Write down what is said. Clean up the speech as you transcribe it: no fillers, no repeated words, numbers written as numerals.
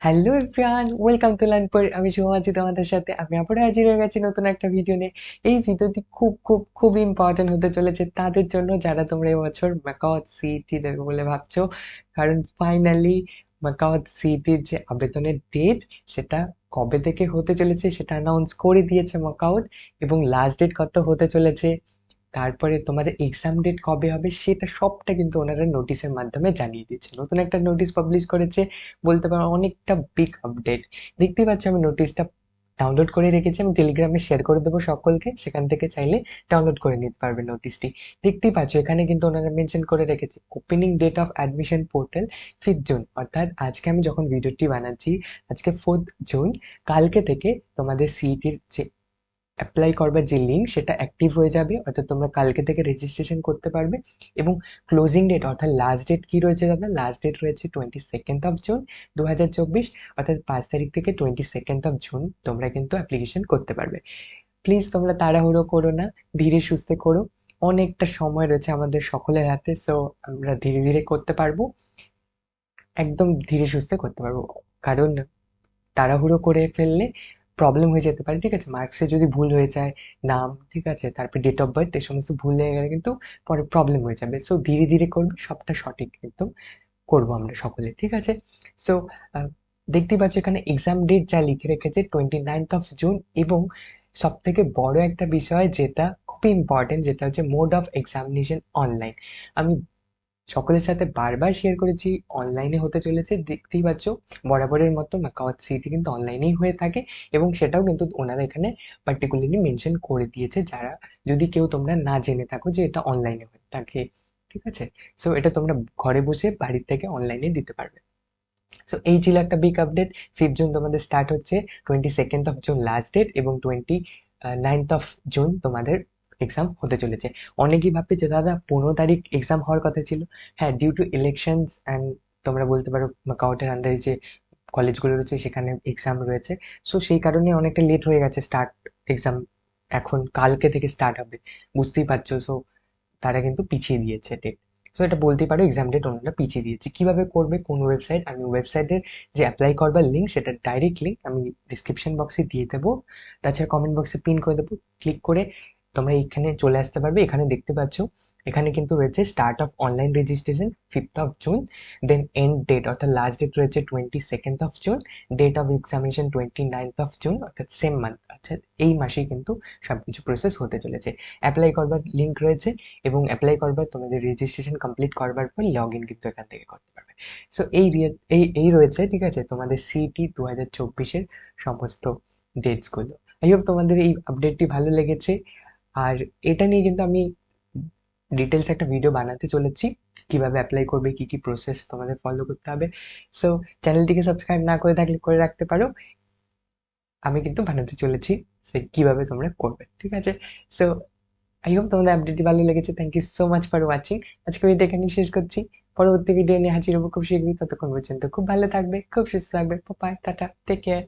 Hello everyone, welcome to Learnpur. আমি শুভ আছি তোমাদের সাথে। আমি আবারও হাজির হয়ে গেছি নতুন একটা ভিডিও নিয়ে। এই ভিডিওটি খুব খুব খুব ইম্পর্টেন্ট হতে চলেছে তাদের জন্য যারা তোমরা এবছর ম্যাকাওয়াত সিইটি দেবে বলে ভাবছো। কারণ ফাইনালি ম্যাকাওয়াত সিইটির যে আবেদনের ডেট, সেটা কবে থেকে হতে চলেছে সেটা অ্যানাউন্স করে দিয়েছে ম্যাকাওয়াত। এবং লাস্ট ডেট কত হতে চলেছে, তারপরে তোমাদের এক্সাম ডেট কবে হবে, সেটা সবটা কিন্তু ওনারা নোটিশের মাধ্যমে জানিয়ে দিচ্ছে। নতুন একটা নোটিশ পাবলিশ করেছে, বলতে পারো অনেকটা বিগ আপডেট। দেখতেই পাচ্ছ আমি নোটিশটা ডাউনলোড করে রেখেছি, আমি টেলিগ্রামে শেয়ার করে দেবো সকলকে, সেখান থেকে চাইলে ডাউনলোড করে নিতে পারবে নোটিশটি। দেখতেই পাচ্ছ এখানে কিন্তু ওনারা মেনশন করে রেখেছে opening date of admission portal 5 June, অর্থাৎ আজকে আমি যখন ভিডিওটি বানাচ্ছি আজকে 4 জুন, কালকে থেকে তোমাদের সিইটির যে অ্যাপ্লাই করবার যে লিঙ্ক সেটা অ্যাক্টিভ হয়ে যাবে, অর্থাৎ তোমরা কালকে থেকে রেজিস্ট্রেশন করতে পারবে। এবং ক্লোজিং ডেট অর্থাৎ লাস্ট ডেট কি রয়েছে দাদা, লাস্ট ডেট রয়েছে 22 জুন 2024, অর্থাৎ 5 তারিখ থেকে 22 জুন তোমরা কিন্তু অ্যাপ্লিকেশন করতে পারবে। প্লিজ তোমরা তাড়াহুড়ো করো না, ধীরে সুস্থে করো। অনেকটা সময় রয়েছে আমাদের সকলের হাতে, সো আমরা ধীরে ধীরে করতে পারবো, একদম ধীরে সুস্থে করতে পারবো। কারণ তাড়াহুড়ো করে ফেললে প্রবলেম হয়ে যেতে পারে, ঠিক আছে? মার্কসে যদি ভুল হয়ে যায়, নাম ঠিক আছে, তারপর ডেট অফ বার্থ, এই সমস্ত ভুল হয়ে গেলে কিন্তু পরে প্রবলেম হয়ে যাবে। সো ধীরে ধীরে করবে, সবটা সঠিক একদম করবো আমরা সকলে, ঠিক আছে? সো দেখতেই পাচ্ছ এখানে এক্সাম ডেট যা লিখে রেখেছে 29 জুন। এবং সব থেকে বড় একটা বিষয় যেটা খুবই ইম্পর্টেন্ট, যেটা হচ্ছে মোড অফ এক্সামিনেশন অনলাইন। আমি সকলের সাথে বারবার শেয়ার করেছি, অনলাইনে হতে চলেছে। দেখতেই পাচ্ছ বরাবরের মতো ম্যাকাওয়াত সিটি কিন্তু অনলাইনেই হয়ে থাকে, এবং সেটাও কিন্তু ওনারা এখানে পার্টিকুলারলি মেনশন করে দিয়েছে, যারা যদি কেউ তোমরা না জেনে থাকো যে এটা অনলাইনে হয়ে থাকে, ঠিক আছে? সো এটা তোমরা ঘরে বসে বাড়ির থেকে অনলাইনে দিতে পারবে। সো এই ছিল একটা বিগ আপডেট। 5 জুন তোমাদের স্টার্ট হচ্ছে, 22 জুন লাস্ট ডেট, এবং 29 জুন তোমাদের এক্সাম হতে চলেছে। অনেকেই ভাববে যে দাদা 15 তারিখ এক্সাম হওয়ার কথা ছিল। হ্যাঁ, ডিউ টু ইলেকশনস অ্যান্ড তোমরা বলতে পারো কাউটের আন্ডারে যে কলেজগুলো রয়েছে সেখানে এক্সাম রয়েছে, সো সেই কারণে অনেকটা লেট হয়ে গেছে স্টার্ট। এক্সাম এখন কালকে থেকে স্টার্ট হবে, বুঝতেই পারছো। সো তারা কিন্তু পিছিয়ে দিয়েছে ডেট। সো এটা বলতেই পারো এক্সাম ডেট ওনারা পিছিয়ে দিয়েছে। কিভাবে করবে, কোন ওয়েবসাইট, আমি ওয়েবসাইটের যে অ্যাপ্লাই করবার লিঙ্ক সেটা ডাইরেক্ট লিঙ্ক আমি ডিসক্রিপশন বক্সে দিয়ে দেবো, তাছাড়া কমেন্ট বক্সে পিন করে দেবো। ক্লিক করে তোমরা এখানে চলে আসতে পারবে। এখানে দেখতে পাচ্ছ এখানে কিন্তু রয়েছে start of online registration 5 June, then end date অর্থাৎ লাস্ট ডেট রয়েছে 22 June, date of examination 29 June, অর্থাৎ সেম মান্থ, অর্থাৎ এই মাসেই কিন্তু সবকিছু প্রসেস হতে চলেছে। অ্যাপ্লাই করবার লিঙ্ক রয়েছে, এবং অ্যাপ্লাই করবার তোমাদের রেজিস্ট্রেশন কমপ্লিট করবার পর লগ ইন কিন্তু এখান থেকে করতে পারবে। সো এই রয়েছে, ঠিক আছে, তোমাদের সিটি 2024-এর সমস্ত ডেটসগুলো। আই হোপ তোমাদের এই আপডেটটি ভালো লেগেছে। আর এটা নিয়ে কিন্তু আমি ডিটেলস একটা ভিডিও বানাতে চলেছি, কিভাবে অ্যাপ্লাই করবে, কি কি প্রসেস তোমাদের ফলো করতে হবে। সো চ্যানেলটিকে সাবস্ক্রাইব না করে থাকলে করে রাখতে পারো, আমি কিন্তু বানাতে চলেছি সে কিভাবে তোমরা করবে, ঠিক আছে? সো আই হোপ তোমাদের আপডেটটি ভালো লেগেছে। Thank you so much for watching. আজকে ভিডিও এখানেই শেষ করছি, পরবর্তী ভিডিও নিয়ে হাজির হবো খুব শীঘ্রই। ততক্ষণ পর্যন্ত খুব ভালো থাকবে, খুব সুস্থ থাকবে। Bye, tata, take care.